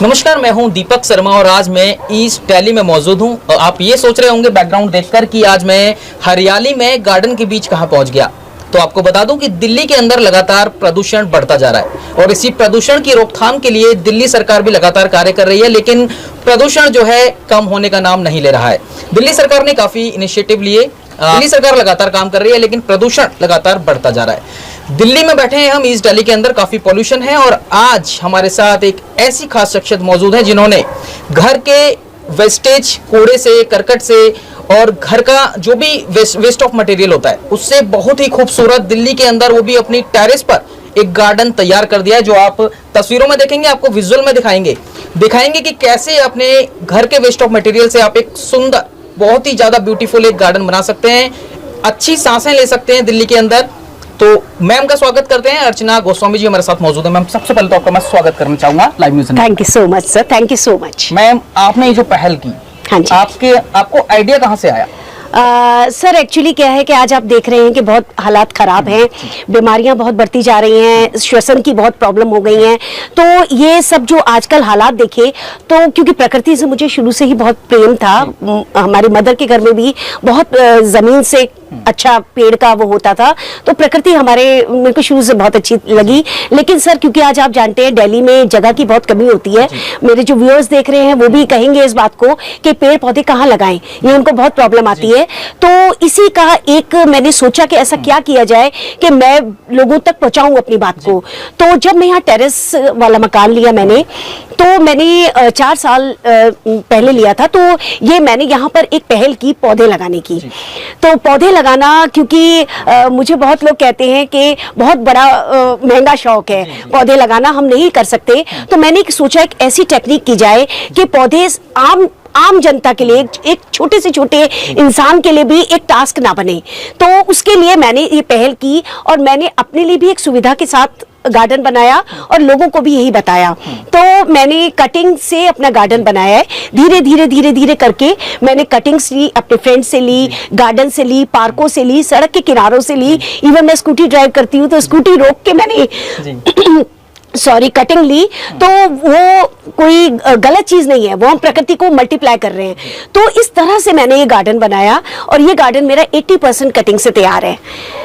नमस्कार, मैं हूं दीपक शर्मा और आज मैं ईस्ट दिल्ली में मौजूद हूं। आप ये सोच रहे होंगे बैकग्राउंड देखकर कि आज मैं हरियाली में गार्डन के बीच कहां पहुंच गया। तो आपको बता दूं कि दिल्ली के अंदर लगातार प्रदूषण बढ़ता जा रहा है और इसी प्रदूषण की रोकथाम के लिए दिल्ली सरकार भी लगातार कार्य कर रही है, लेकिन प्रदूषण जो है कम होने का नाम नहीं ले रहा है। दिल्ली सरकार ने काफी इनिशिएटिव लिए, दिल्ली सरकार लगातार काम कर रही है, लेकिन प्रदूषण लगातार बढ़ता जा रहा है। दिल्ली में बैठे हैं हम, ईस्ट दिल्ली के अंदर काफी पॉल्यूशन है और आज हमारे साथ एक ऐसी खास शख्सियत मौजूद है जिन्होंने घर के वेस्टेज, कूड़े से, करकट से और घर का जो भी वेस्ट ऑफ मटेरियल होता है उससे बहुत ही खूबसूरत दिल्ली के अंदर, वो भी अपनी टेरेस पर एक गार्डन तैयार कर दिया है, जो आप तस्वीरों में देखेंगे, आपको विजुअल में दिखाएंगे कि कैसे अपने घर के वेस्ट ऑफ मटेरियल से आप एक सुंदर, बहुत ही ज्यादा ब्यूटीफुल एक गार्डन बना सकते हैं, अच्छी सांसें ले सकते हैं दिल्ली के अंदर। तो मैम का स्वागत करते हैं। अर्चना गोस्वामी जी हमारे साथ मौजूद है। मैम, सबसे पहले तो आपका मैं स्वागत करना चाहूंगा लाइव न्यूज़ में। Thank you so much sir, thank you so much. Ma'am, आपने ये जो पहल की, हाँ जी, आपको आइडिया कहाँ से आया? सर एक्चुअली क्या है कि आज आप देख रहे हैं कि बहुत हालात खराब हैं, बीमारियां बहुत बढ़ती जा रही हैं, श्वसन की बहुत प्रॉब्लम हो गई हैं। तो ये सब जो आजकल हालात देखे, तो क्योंकि प्रकृति से मुझे शुरू से ही बहुत प्रेम था, हमारी मदर के घर में भी बहुत जमीन से अच्छा पेड़ का वो होता था, तो प्रकृति मेरे को शुरू से बहुत अच्छी लगी। लेकिन सर क्योंकि आज आप जानते हैं दिल्ली में जगह की बहुत कमी होती है, मेरे जो व्यूअर्स देख रहे हैं वो भी कहेंगे इस बात को कि पेड़ पौधे कहाँ लगाएं, ये उनको बहुत प्रॉब्लम आती है। तो इसी का एक मैंने सोचा कि ऐसा क्या किया जाए कि मैं लोगों तक पहुंचाऊं अपनी बात को। तो जब मैं यहाँ टेरेस वाला मकान लिया तो मैंने 4 साल पहले लिया था, तो ये मैंने यहाँ पर एक पहल की पौधे लगाने की। तो पौधे लगाना, क्योंकि मुझे बहुत लोग कहते हैं कि बहुत बड़ा महंगा शौक है पौधे लगाना, हम नहीं कर सकते। तो मैंने सोचा एक ऐसी टेक्निक की जाए कि पौधे आम जनता के लिए, एक छोटे से छोटे इंसान के लिए भी एक टास्क ना बने। तो उसके लिए मैंने ये पहल की और मैंने अपने लिए भी एक सुविधा के साथ गार्डन बनाया और लोगों को भी यही बताया। तो मैंने कटिंग से अपना गार्डन बनाया है। धीरे धीरे करके मैंने कटिंग्स ली, अपने फ्रेंड से ली, गार्डन से ली, पार्कों से ली, सड़क के किनारों से ली। इवन मैं स्कूटी ड्राइव करती हूँ तो स्कूटी रोक के मैंने कटिंग ली। तो वो कोई गलत चीज नहीं है, वो हम प्रकृति को मल्टीप्लाई कर रहे हैं। तो इस तरह से मैंने ये गार्डन बनाया और ये गार्डन मेरा 80% कटिंग से तैयार है।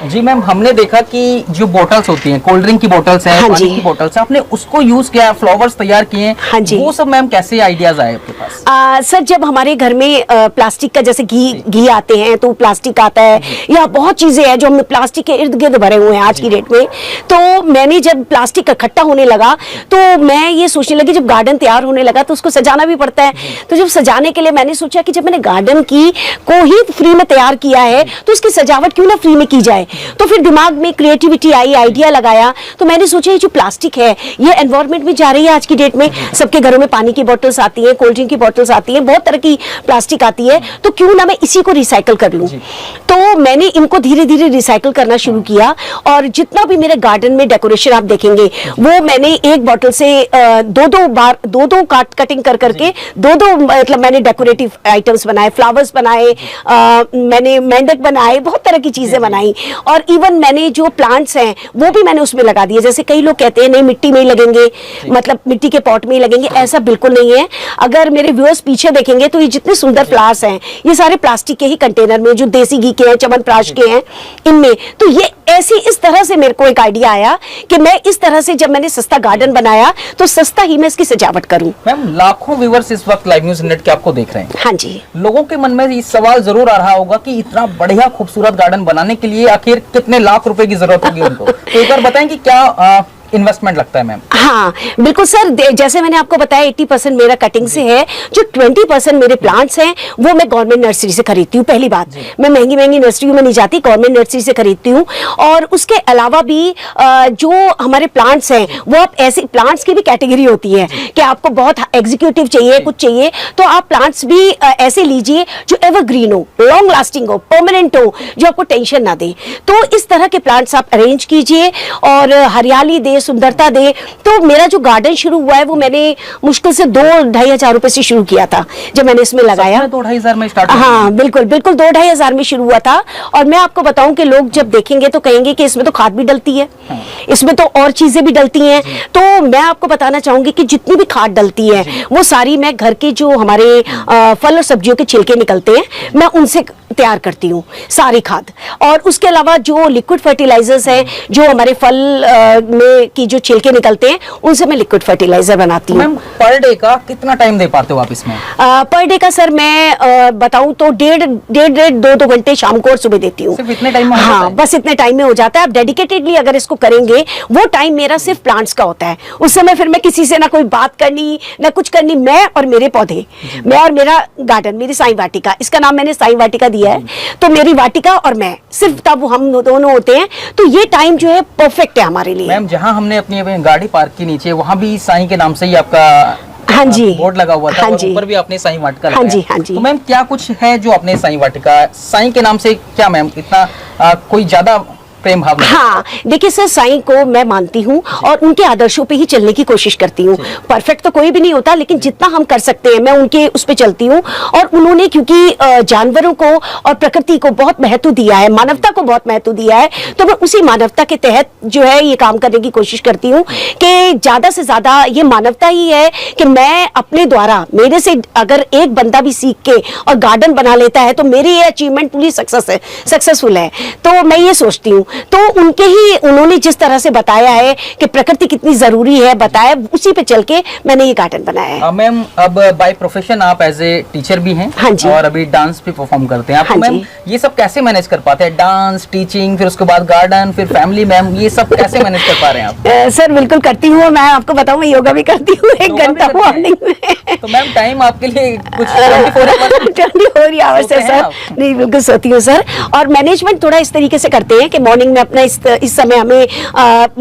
जी मैम, हमने देखा कि जो बोटल्स होती हैं, कोल्ड ड्रिंक की बोटल्स हैं, हाँ पानी की बोटल्स हैं, आपने उसको यूज किया, फ्लावर्स तैयार किए। हाँ जी, वो सब मैम कैसे आइडियाज आए आपके पास? सर जब हमारे घर में प्लास्टिक का जैसे घी आते हैं तो प्लास्टिक आता है, या बहुत चीजें हैं जो हम प्लास्टिक के इर्द गिर्द भरे हुए हैं आज की डेट में। तो मैंने जब प्लास्टिक इकट्ठा होने लगा तो मैं ये सोचने लगी, जब गार्डन तैयार होने लगा तो उसको सजाना भी पड़ता है। तो जब सजाने के लिए मैंने सोचा कि जब मैंने गार्डन को ही फ्री में तैयार किया है तो उसकी सजावट क्यों ना फ्री में की जाए। तो फिर दिमाग में क्रिएटिविटी आई, आइडिया लगाया। तो मैंने सोचा ये जो प्लास्टिक है ये एनवायरमेंट में जा रही है आज की डेट में, सबके घरों में पानी की बोतल्स आती है, कोल्ड ड्रिंक की बोतल्स आती है, बहुत तरह की प्लास्टिक आती है, तो क्यों ना मैं इसी को रिसाइकल कर लूं। तो मैंने इनको धीरे धीरे रिसाइकल करना शुरू किया और जितना भी मेरे गार्डन में डेकोरेशन आप देखेंगे वो मैंने एक बॉटल से दो कटिंग कर करके दो मतलब मैंने डेकोरेटिव आइटम्स बनाए, फ्लावर्स बनाए, मैंने मेंढक बनाए, बहुत तरह की चीजें बनाई। और इवन मैंने जो प्लांट्स हैं वो भी मैंने उसमें लगा दिए। जैसे कई लोग कहते हैं नहीं मिट्टी में ही लगेंगे, मतलब मिट्टी के पॉट में ही लगेंगे, ऐसा बिल्कुल नहीं है। अगर मेरे व्यूअर्स पीछे देखेंगे तो ये जितने सुंदर फ्लावर्स हैं ये सारे प्लास्टिक के ही कंटेनर में, जो देसी घी के हैं, च्यवनप्राश के हैं, इनमें। तो ये इस तरह से मेरे को एक आइडिया आया कि मैं इस तरह से जब मैंने सस्ता गार्डन बनाया तो सस्ता ही मैं इसकी सजावट करूं। मैम, लाखों व्यूअर्स इस वक्त लाइव न्यूज़ नेट के आपको देख रहे हैं। हाँ जी, लोगों के मन में ये सवाल जरूर आ रहा होगा कि इतना बढ़िया खूबसूरत गार्डन बनाने के लिए आखिर कितने लाख रुपए की जरूरत होगी उनको। तो एक बार बताएं कि क्या इन्वेस्टमेंट लगता है मैम? हाँ बिल्कुल सर, जैसे मैंने आपको बताया 80% मेरा कटिंग से है, जो 20% मेरे प्लांट्स हैं वो मैं गवर्नमेंट नर्सरी से खरीदती हूँ। पहली बात, मैं महंगी नर्सरियों में नहीं जाती, गवर्नमेंट नर्सरी से खरीदती हूँ। और उसके अलावा भी जो हमारे प्लांट्स हैं वो, आप ऐसे प्लांट्स की भी कैटेगरी होती है कि आपको बहुत एग्जीक्यूटिव चाहिए, कुछ चाहिए, तो आप प्लांट्स भी ऐसे लीजिए जो एवरग्रीन हो, लॉन्ग लास्टिंग हो, परमानेंट हो, जो आपको टेंशन ना दे। तो इस तरह के प्लांट्स आप अरेंज कीजिए और हरियाली दे दे, सुंदरता दे। तो मेरा जो गार्डन शुरू हुआ है वो मैंने मुश्किल से 2-2.5 हजार रुपए से शुरू किया था जब मैंने इसमें लगाया। 2-2.5 हजार में स्टार्ट? हाँ बिल्कुल बिल्कुल, 2-2.5 हजार में शुरू हुआ था। और मैं आपको बताऊं कि लोग जब देखेंगे तो कहेंगे कि इसमें तो खाद भी डलती है, इसमें तो और चीजें भी डलती हैं। तो मैं आपको बताना चाहूंगी कि जितनी भी खाद डलती है वो सारी मैं घर के जो हमारे फल और सब्जियों के छिलके निकलते हैं मैं उनसे तैयार करती हूँ सारी खाद। और उसके अलावा जो लिक्विड फर्टिलाइजर्स हैं, जो हमारे फल में की जो छिलके निकलते हैं उनसे मैं लिक्विड फर्टिलाइजर बनाती हूँ। मैम पर डे का कितना टाइम दे पाते हो आप इसमें? पर डे का सर मैं बताऊं तो 1.5-2 घंटे शाम को और सुबह देती हूँ। सिर्फ इतने टाइम में हो जाता हाँ है? बस इतने टाइम में हो जाता है। आप डेडिकेटेडली अगर इसको करेंगे वो टाइम मेरा सिर्फ प्लांट्स का होता है। उस समय फिर मैं किसी से ना कोई बात करनी ना कुछ करनी, मैं और मेरे पौधे, मैं और मेरा गार्डन, मेरी साई वाटिका, इसका नाम मैंने साई वाटिका दिया है। तो मेरी वाटिका और मैं, सिर्फ तब हम दोनों होते हैं। तो ये टाइम जो है परफेक्ट है हमारे लिए। मैम जहाँ हमने अपनी गाड़ी पार्क की नीचे, वहाँ भी साईं के नाम से ही आपका हाँ जी बोर्ड लगा हुआ था। हाँ और जी, ऊपर भी आपने साईं वाटिका हाँ लगाया। जी हाँ जी। तो मैम क्या कुछ है जो आपने साईं वाटिका, साईं के नाम से क्या मैम इतना कोई ज्यादा प्रेम भाव नहीं? हाँ देखिए सर, साईं को मैं मानती हूँ और उनके आदर्शों पे ही चलने की कोशिश करती हूँ। परफेक्ट तो कोई भी नहीं होता, लेकिन जितना हम कर सकते हैं मैं उनके उस पे चलती हूँ। और उन्होंने क्योंकि जानवरों को और प्रकृति को बहुत महत्व दिया है, मानवता को बहुत महत्व दिया है, तो मैं उसी मानवता के तहत जो है ये काम करने की कोशिश करती हूँ कि ज्यादा से ज्यादा ये मानवता ही है कि मैं अपने द्वारा, मेरे से अगर एक बंदा भी सीख के और गार्डन बना लेता है तो मेरी ये अचीवमेंट पूरी सक्सेसफुल है। तो मैं ये सोचती हूँ। तो उनके ही, उन्होंने जिस तरह से बताया है कि प्रकृति कितनी जरूरी है बताया, उसी पे चल के मैंने ये गार्डन बनाया है। मैम अब बाय प्रोफेशन आप एज ए टीचर भी हैं? हाँ जी। और अभी डांस भी परफॉर्म करते हैं आप। हाँ तो मैम जी। ये सब कैसे मैनेज कर पाते हैं? डांस, टीचिंग, फिर उसके बाद गार्डन, फिर फैमिली, मैम ये सब कैसे मैनेज कर पा रहे हैं आप? सर बिल्कुल करती हूँ। मैं आपको बताऊँ, मैं योगा भी करती हूँ 1 योगा भी घंटा करते हैं? मॉर्निंग में। तो मैम टाइम आपके लिए कुछ 24 आवर्स सोते है हैं सर? आप? नहीं बिल्कुल सोती हूँ सर। और मैनेजमेंट थोड़ा इस तरीके से करते हैं कि मॉर्निंग में अपना इस समय हमें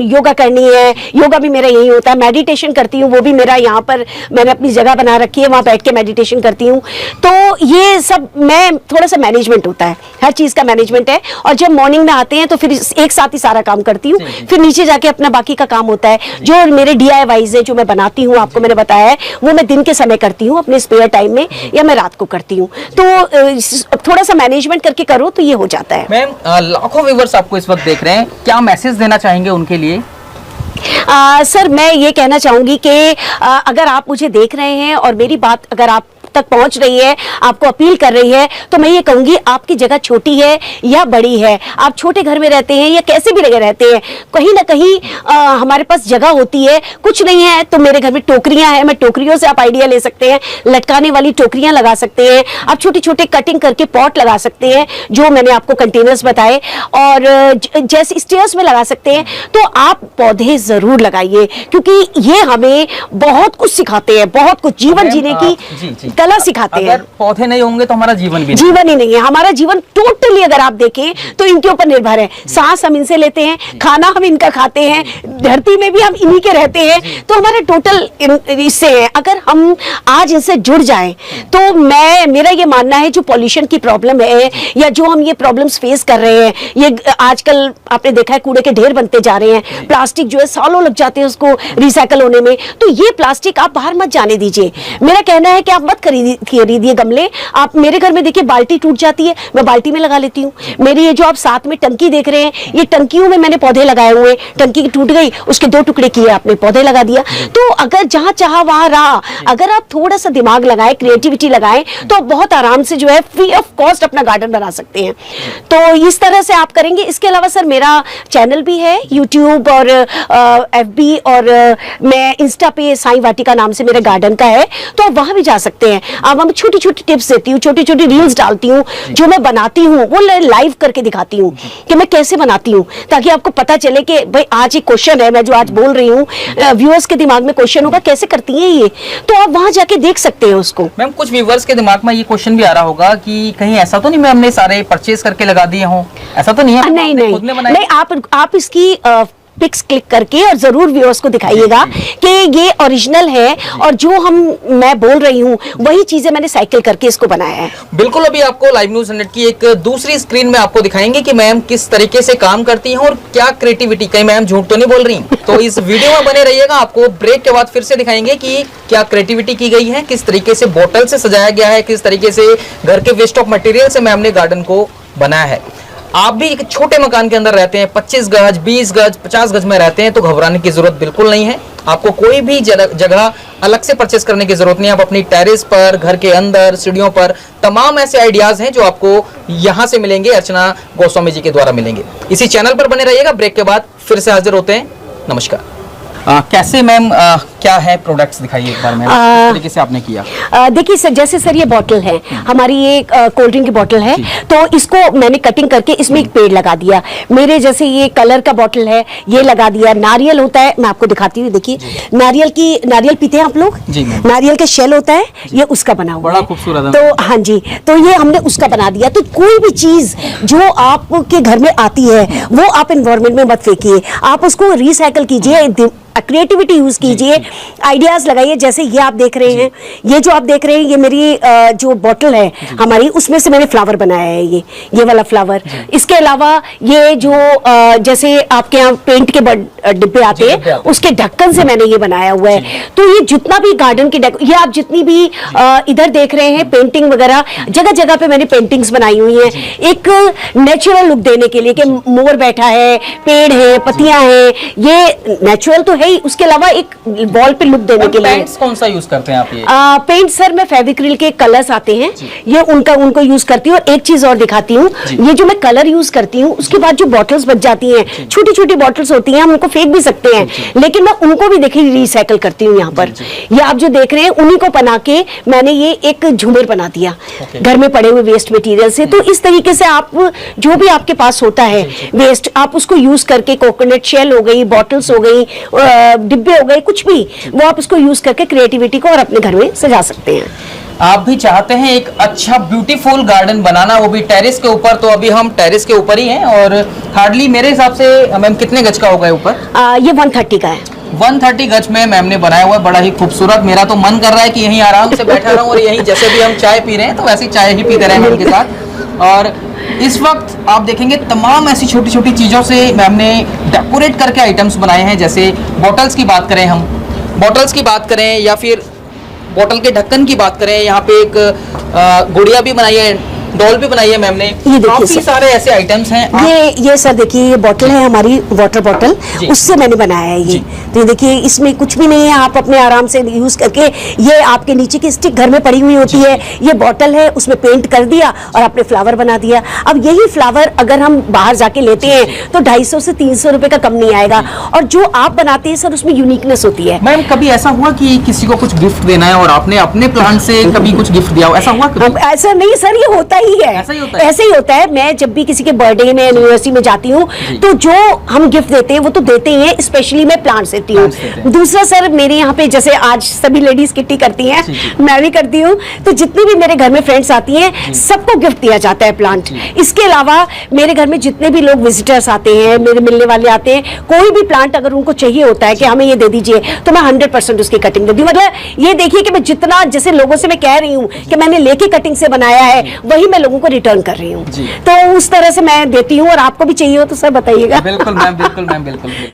योगा करनी है, योगा भी मेरा यही होता है। मेडिटेशन करती हूँ, वो भी मेरा यहाँ पर मैंने अपनी जगह बना रखी है, वहाँ बैठ के मेडिटेशन करती हूँ। तो ये सब मैं थोड़ा सा मैनेजमेंट होता है, हर चीज का मैनेजमेंट है। और जब मॉर्निंग में आते हैं तो फिर एक साथ ही सारा काम करती हूँ। फिर नीचे जाके अपना बाकी का काम होता है, जो मेरे DIYs है जो मैं बनाती हूँ, आपको मैंने बताया है, वो मैं दिन के समय करती हूँ अपने स्पेयर टाइम में, या मैं रात को करती हूँ। तो थोड़ा सा मैनेजमेंट करके करो तो ये हो जाता है। मैम लाखों व्यूअर्स आपको इस वक्त देख रहे हैं, क्या मैसेज देना चाहेंगे उनके लिए? सर मैं ये कहना चाहूंगी कि अगर आप मुझे देख रहे हैं और मेरी बात अगर आप तक पहुंच रही है, आपको अपील कर रही है, तो मैं ये कहूंगी आपकी जगह छोटी है या बड़ी है, आप छोटे घर में रहते हैं या कैसे भी जगह रहते हैं, कहीं ना कहीं हमारे पास जगह होती है। कुछ नहीं है तो मेरे घर में टोकरियां हैं, मैं टोकरियों से आप आइडिया ले सकते हैं, लटकाने वाली टोकरियां लगा सकते हैं, आप छोटी छोटे कटिंग करके पॉट लगा सकते हैं जो मैंने आपको कंटेनर्स बताए, और जैसे स्टेयर्स में लगा सकते हैं। तो आप पौधे जरूर लगाइए, क्योंकि ये हमें बहुत कुछ सिखाते हैं, बहुत कुछ जीवन जीने की कला सिखाते हैं। अगर पौधे नहीं होंगे तो हमारा जीवन भी जीवन ही नहीं है। हमारा जीवन टोटली अगर आप देखें तो इनके ऊपर निर्भर है। सांस हम इनसे लेते हैं, खाना हम इनका खाते हैं, धरती में भी हम इन्हीं के रहते हैं, तो हमारा टोटल इससे है। अगर हम आज इनसे जुड़ जाएं तो मेरा ये मानना है जो पॉल्यूशन की प्रॉब्लम है या जो हम ये प्रॉब्लम्स फेस कर रहे हैं, ये आजकल आपने देखा है कूड़े के ढेर बनते जा रहे हैं, प्लास्टिक जो है सालों लग जाते हैं उसको रिसाइकल होने में, तो ये प्लास्टिक आप बाहर मत जाने दीजिए। मेरा कहना है कि आप मत खरीदिए गमले। आप मेरे घर में देखिए बाल्टी टूट जाती है, मैं बाल्टी में लगा लेती हूँ। मेरी ये जो आप साथ में टंकी देख रहे हैं, ये टंकियों में मैंने पौधे लगाए हुए, टंकी टूट गई उसके 2 टुकड़े किए, आपने पौधे लगा दिया। तो अगर जहां चाहा वहां रहा, अगर आप थोड़ा सा दिमाग लगाएं, क्रिएटिविटी लगाएं, तो आप बहुत आराम से जो है फ्री ऑफ कॉस्ट अपना गार्डन बना सकते हैं। तो इस तरह से आप करेंगे। इसके अलावा सर मेरा चैनल भी है यूट्यूब और FB, और मैं इंस्टा पे साई वाटिका नाम से मेरे गार्डन का है, तो आप वहां भी जा सकते हैं। अब हम छोटी छोटी टिप्स देती हूँ, छोटी छोटी रील्स डालती हूँ, जो मैं बनाती हूँ वो लाइव करके दिखाती हूँ कि मैं कैसे बनाती हूँ, ताकि आपको पता चले कि भाई आज एक क्वेश्चन है, मैं जो आज बोल रही हूँ व्यूअर्स के दिमाग में क्वेश्चन होगा कैसे करती हैं ये, तो आप वहां जाके देख सकते हैं उसको। मैम कुछ व्यूअर्स के दिमाग में ये क्वेश्चन भी आ रहा होगा कि कहीं ऐसा तो नहीं मैं हमने सारे परचेज करके लगा दिए हों, ऐसा तो नहीं है? नहीं नहीं नहीं, आप इसकी पिक्स क्लिक करके और जरूर व्यूअर्स को दिखाइएगा कि ये ओरिजिनल है और जो मैं बोल रही हूँ वही चीजें मैंने साइकिल करके इसको बनाया है। बिल्कुल, अभी आपको लाइव न्यूज 100 की एक दूसरी स्क्रीन में आपको दिखाएंगे कि मैम किस तरीके से काम करती हैं और क्या क्रिएटिविटी, कहीं मैम झूठ तो नहीं बोल रही। तो इस वीडियो में बने रहिएगा, आपको ब्रेक के बाद फिर से दिखाएंगे कि क्या क्रिएटिविटी की गई है, किस तरीके से बोतल से सजाया गया है, किस तरीके से घर के वेस्ट ऑफ मटेरियल से मैम ने गार्डन को बनाया है। आप भी एक छोटे मकान के अंदर रहते हैं, 25 गज, 20 गज, 50 गज में रहते हैं, तो घबराने की जरूरत बिल्कुल नहीं है। आपको कोई भी जगह अलग से परचेस करने की जरूरत नहीं है। आप अपनी टेरेस पर, घर के अंदर, सीढ़ियों पर तमाम ऐसे आइडियाज हैं जो आपको यहां से मिलेंगे, अर्चना गोस्वामी जी के द्वारा मिलेंगे। इसी चैनल पर बने रहिएगा, ब्रेक के बाद फिर से हाजिर होते हैं। नमस्कार। कैसे मैम, क्या है प्रोडक्ट्स दिखाइए एक बार मैम, किस तरीके से आपने किया। देखिए सर, जैसे सर ये बॉटल है हमारी, ये कोल्ड ड्रिंक की बॉटल है, तो इसको मैंने कटिंग करके इसमें एक पेड़ लगा दिया। मेरे जैसे ये कलर का बॉटल है, ये लगा दिया। नारियल होता है, मैं आपको दिखाती हूँ, देखिए नारियल पीते हैं आप लोग, नारियल का शेल होता है, ये उसका बना हुआ बड़ा खूबसूरत है। तो हाँ जी, तो ये हमने उसका बना दिया। तो कोई भी चीज जो आपके घर में आती है वो आप एनवायरमेंट में मत फेंकिए, आप उसको रिसाइकल कीजिए, क्रिएटिविटी यूज कीजिए, आइडियाज लगाइए। जैसे ये आप देख रहे हैं, ये जो आप देख रहे हैं, ये मेरी जो बॉटल है हमारी, उसमें से मैंने फ्लावर बनाया है, ये वाला फ्लावर। इसके अलावा ये जो जैसे आपके यहाँ पेंट के डिब्बे आते हैं, उसके ढक्कन से मैंने ये बनाया हुआ है। तो ये जितना भी गार्डन की ये आप जितनी भी इधर देख रहे हैं पेंटिंग वगैरह, जगह जगह पे मैंने पेंटिंग्स बनाई हुई हैं, एक नेचुरल लुक देने के लिए कि मोर बैठा है, पेड़ है, पत्तियां हैं, ये नेचुरल तो है। उसके अलावा एक वॉल पे लुक देने के लिए पेंट्स कौन सा यूज करते हैं आप? ये पेंट सर मैं फेविक्रिल के कलर्स आते हैं, ये उनको यूज करती हूँ। और एक चीज और दिखाती हूँ, ये जो मैं कलर यूज करती हूँ, उसके बाद जो बॉटल्स बच जाती हैं, छोटी छोटी बॉटल्स होती हैं, हम उनको फेंक भी सकते हैं, लेकिन मैं उनको भी देखिए रिसाइकल करती हूँ। यहाँ पर ये आप जो देख रहे हैं, उन्हीं को बना के मैंने ये एक झूमर बना दिया घर में पड़े हुए वेस्ट मटेरियल से। तो इस तरीके से आप जो भी आपके पास होता है वेस्ट, आप उसको यूज करके, कोकोनट शेल हो गई, बॉटल्स हो गई, डिब्बे हो गए, कुछ भी, वो आप इसको यूज करके क्रिएटिविटी को और अपने घर में सजा सकते हैं। आप भी चाहते हैं एक अच्छा ब्यूटीफुल गार्डन बनाना, वो भी टेरेस के ऊपर, तो अभी हम टेरेस के ऊपर ही हैं। और हार्डली मेरे हिसाब से मैम कितने गज का होगा ऊपर? ये 130 का है। 130 गज में मैम ने बनाया हुआ है, बड़ा ही खूबसूरत। मेरा तो मन कर रहा है कि यहीं आराम से बैठा रहूं और यहीं जैसे भी हम चाय पी रहे हैं तो वैसे ही चाय ही पीते रहे मैम के साथ। और इस वक्त आप देखेंगे तमाम ऐसी छोटी छोटी चीज़ों से मैम ने डेकोरेट करके आइटम्स बनाए हैं। जैसे बॉटल्स की बात करें, हम बॉटल्स की बात करें या फिर बॉटल के ढक्कन की बात करें, यहाँ पे एक गुड़िया भी बनाई है, डॉल भी बनाई है मैम ने। काफी सारे ऐसे आइटम्स हैं। ये सर देखिए, ये बॉटल है हमारी, वाटर बॉटल, उससे मैंने बनाया है ये। तो ये देखिए, इसमें कुछ भी नहीं है, आप अपने आराम से यूज करके, ये आपके नीचे की स्टिक घर में पड़ी हुई होती है, ये बॉटल है, उसमें पेंट कर दिया और आपने फ्लावर बना दिया। अब यही फ्लावर अगर हम बाहर जाके लेते हैं तो 250 से 300 रुपए का कम नहीं आएगा। और जो आप बनाते हैं सर, उसमें यूनिकनेस होती है। मैम कभी ऐसा हुआ कि किसी को कुछ गिफ्ट देना है और आपने अपने प्लांट से कभी कुछ गिफ्ट दिया हो, ऐसा हुआ कभी? ऐसा नहीं सर, ये होता ही है, ऐसे ही होता है। मैं जब भी किसी के बर्थडे में, एनिवर्सरी में जाती हूँ, तो जो हम गिफ्ट देते हैं वो तो देते ही हैं, स्पेशली मैं प्लांट्स देती हूँ। दूसरा सर, मेरे यहाँ पे जैसे आज सभी लेडीज किट्टी करती हैं, मैं भी करती हूँ, तो जितनी भी मेरे घर में फ्रेंड्स आती हैं, सबको गिफ्ट दिया जाता है प्लांट। इसके अलावा मेरे घर में जितने भी लोग विजिटर्स आते हैं, मेरे मिलने वाले आते हैं, कोई भी प्लांट अगर उनको चाहिए होता है कि हमें ये दे दीजिए, तो मैं 100% उसकी कटिंग देती हूँ। मतलब ये देखिए कि मैं जितना, जैसे लोगों से मैं कह रही हूँ कि मैंने लेके कटिंग से बनाया है, वही मैं लोगों को रिटर्न कर रही हूँ। तो उस तरह से मैं देती हूँ, और आपको भी चाहिए हो तो सर बताइएगा। बिल्कुल मैम, बिल्कुल मैम, बिल्कुल।